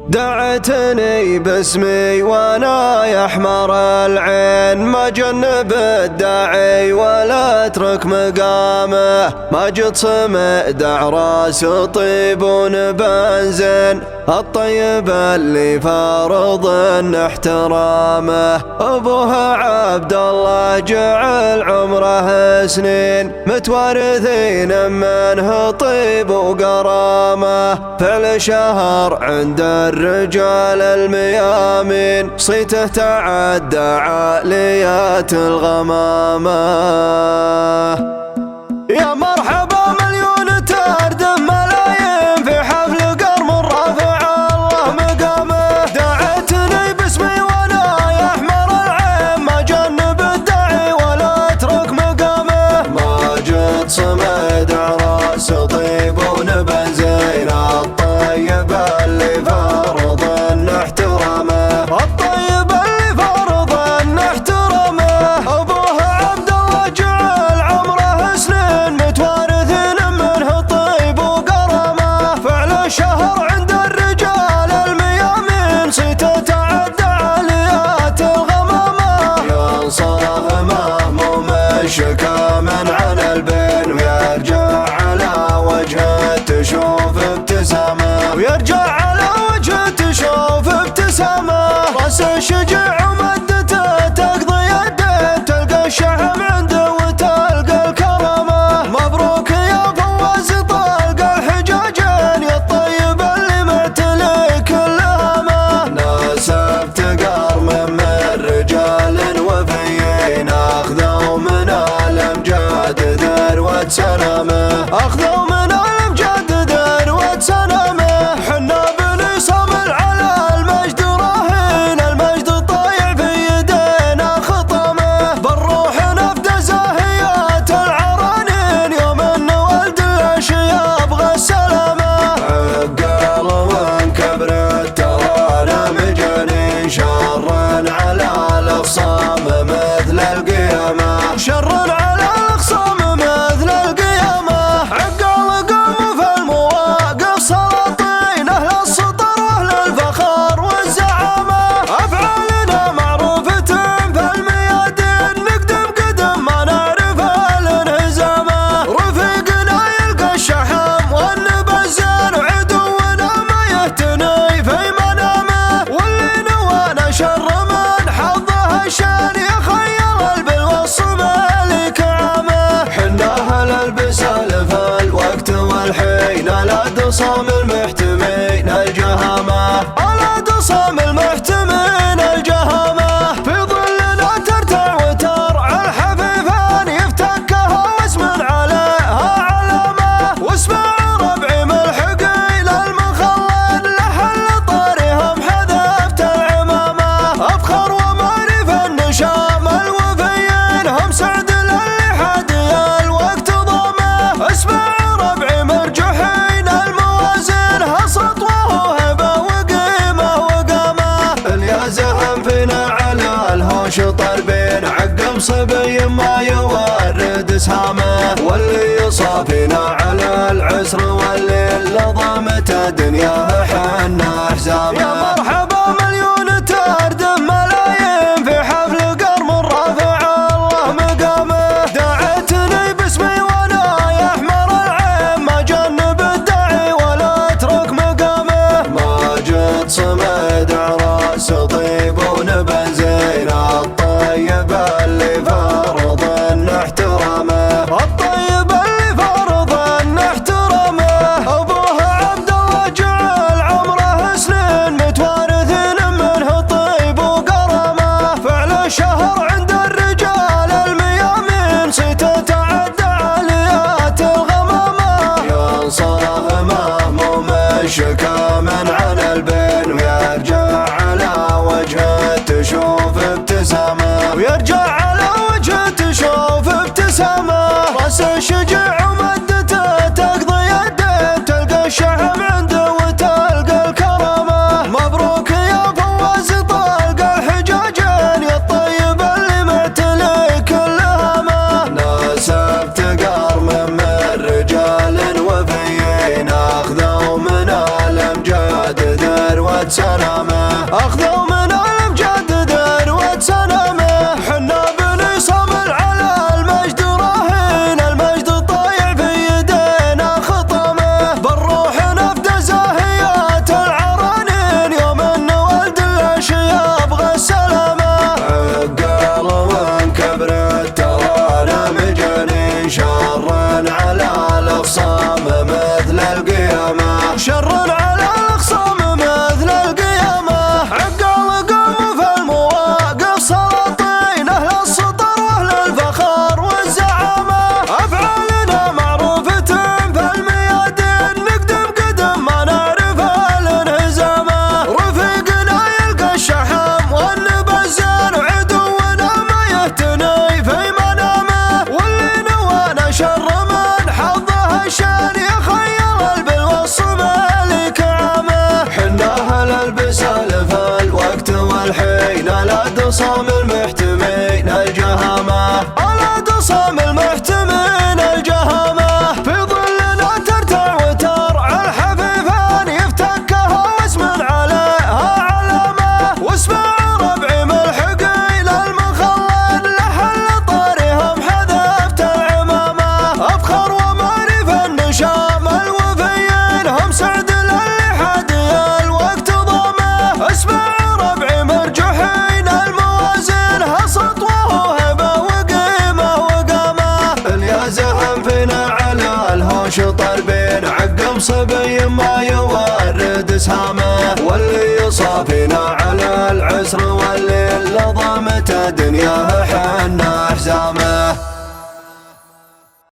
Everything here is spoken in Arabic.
دعتني باسمي وانا يحمر العين، ما جنب الداعي ولا اترك مقامه، ما جد صمد راس طيب بنزين، الطيب اللي فارض احترامه. ابوها عبد الله جعل عمره سنين، متوارثين منه طيب وقرامه، فعل شهر عند الرجال الميامين، صيته تعدى عاليات الغمامة. يا مرحبا مليون تردم ملايين في حفل قرم رافع الله مقامه، دعتني باسمي وانا يحمر العين، ما جنب الداعي ولا اترك مقامه، ما جد صمد راس طيب ونبنزين، الطيب اللي فرض احترامه، الطيب اللي فرض احترامه. ابوها عبد الله جعل عمره سنين، متوارثين منه طيب وقرامه، فعل شهر عند الرجال الميامين، صيته تعدى عاليات الغمامه. ينصره مهموم الشكا من عن البين، ويرجع على وجهه تشوف ابتسامه، ويرجع على وجهه تشوف ابتسامه. راس شجاع ومدته تقضي يدين، تلقى الشحم عنده وتلقى الكرامه، مبروك يا فواز طلق الحجاجين، يا الطيب اللي معتلي كل هامه. ناسبت قرم من رجال وفيين، اخذوا من الامجاد ذروه سلامه، اخذوا من الامجاد ذروه سلامه. حنا بني صامل على المجد راهين، المجد طايع في يدينا خطامه، بالروح نفدى زاهيات العرانين، يوم ولد الاشياء ابغى السلامه. عقال من كبر الترانه مجانين، شر على الاخصام مثل القيامه، شر على الاخصام مثل القيامه. عقال قاموا في المواقف سلاطين، اهل السطر واهل الفخر والزعامه، افعالنا معروفه في الميادين، نقدم قدم ما نعرف الانهزامه، رفيقنا يلقى الشحم والنبزين، وعدونا ما يهتني في منامه، واللي نوانا شر من حظه الشان، يخيل البلوى الصمالي كعامه. حنا اهل البسال في الوقت والحين، لا تصام المحتمين الجهامه، لا تصام المحتمين الجهامه. في ظلنا ترتع وترعى الحفيفان، يفتكها واسم عليها علامه، واسمع ربعي ملحق الى المخلد، لحل طارهم حذفت العمامه، افخر ومعرف النشام الوفيين، هم سعد للي حادي الوقت ضامه، اسمع ربعي مرجحين الموازين، هالسطوه وهبه وقيمه وقامه. اللي زهم فينا على الهوش طربين، عقب صبي ما يورد سهامه، واللي يصافينا على العسر واللي لضمته دنياه حنا حزامه. يا مرحبا مليون تردم ملايين في حفل قرم رافع الله مقامه، دعتني باسمي وانا يحمر العين، ما جنب الداعي ولا اترك مقامه، ما جد صمد راس طيب ونبنزين، الطيب اللي فرض احترامه، الطيب اللي فرض احترامه. ابوها عبد الله جعل عمره سنين، متوارثين منه طيب وقرامه، فعل شهر عند الرجال الميامين، صيته تعدى عاليات الغمامه. ينصره مهموم الشكا من عن البين، سلامه اخذوا من الامجاد ذروة سلامه حنا بني صامل على المجد راهن المجد طايع في يدينا خطمه بالروح نفد زاهيات العرانين يوم النولد الاشياء ابغى السلامه عقال من كبرت ترانا مجانين شر على الاخصام مثل القيامه شر على الاخصام مثل القيامه عقال قوم في المواقف سلاطين اهل السطر واهل الفخر والزعامه افعالنا معروفه في الميادين نقدم قدم ما نعرف الانهزامه رفيقنا يلقى الشحم والنبزان وعدونا ما يهتني في منامه واللي نوانا شر من حظه الشان يخيل البلوى الصبا كعامه حنا اهل البسال في الوقت والحين لا تصام المحتمين الجهامه لا تصام المحتمين الجهامه في ظلنا ترتع وترعى الحفيفان يفتكها واسم عليها علامه واسمع ربعي ملحق الى المخلد لحل طارهم حذفت العمامه افخر ومعرف النشام الوفيين هم سعد للحادي الوقت ضامه اسمع ربعي مرجوحين الموازين هسطوه وهبه وقيمه وقامه اللي زهم فينا على الهوش طربين عقب صبي ما يورد سهامه واللي يصافينا على العسر واللي لضمته دنياه حنا حزامه